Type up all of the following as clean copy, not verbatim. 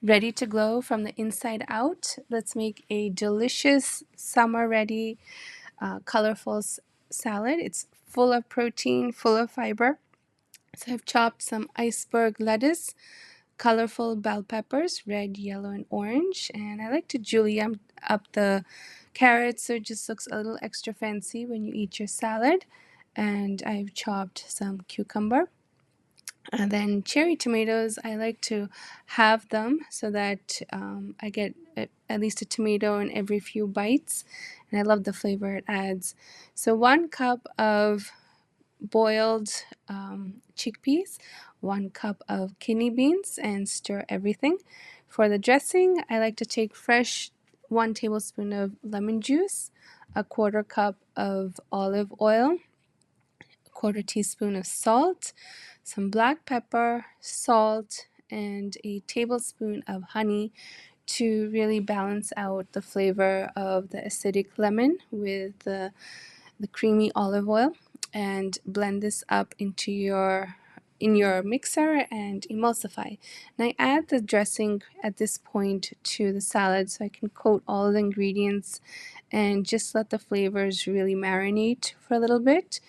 ready to glow from the inside out. Let's make a delicious summer ready colorful salad. It's full of protein, full of fiber. So I've chopped some iceberg lettuce, colorful bell peppers, red, yellow, and orange. And I like to julienne up the carrots so it just looks a little extra fancy when you eat your salad. And I've chopped some cucumber. And then cherry tomatoes, I like to have them so that I get at least a tomato in every few bites. And I love the flavor it adds. So 1 cup of boiled chickpeas, 1 cup of kidney beans, and stir everything. For the dressing, I like to take fresh 1 tablespoon of lemon juice, a 1/4 cup of olive oil, a 1/4 teaspoon of salt, some black pepper, salt, and a tablespoon of honey to really balance out the flavor of the acidic lemon with the creamy olive oil, and blend this up into your mixer and emulsify. And I add the dressing at this point to the salad so I can coat all the ingredients and just let the flavors really marinate for a little bit.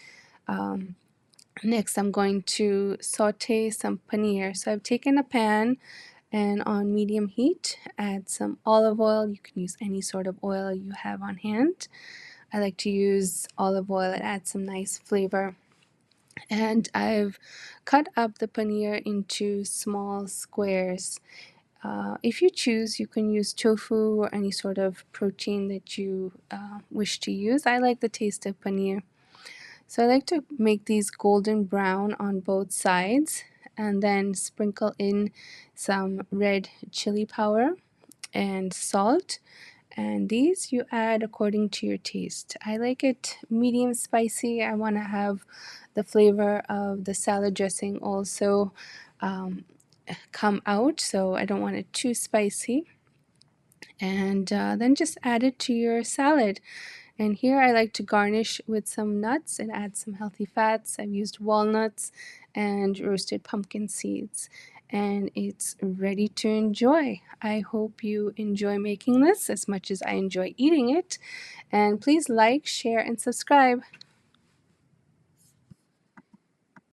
Next, I'm going to saute some paneer. So I've taken a pan and on medium heat, add some olive oil. You can use any sort of oil you have on hand. I like to use olive oil. It adds some nice flavor. And I've cut up the paneer into small squares. If you choose, you can use tofu or any sort of protein that you wish to use. I like the taste of paneer. So I like to make these golden brown on both sides and then sprinkle in some red chili powder and salt. And these you add according to your taste. I like it medium spicy. I want to have the flavor of the salad dressing also come out, so I don't want it too spicy. And then just add it to your salad. And here I like to garnish with some nuts and add some healthy fats. I've used walnuts and roasted pumpkin seeds. And it's ready to enjoy. I hope you enjoy making this as much as I enjoy eating it. And please like, share, and subscribe.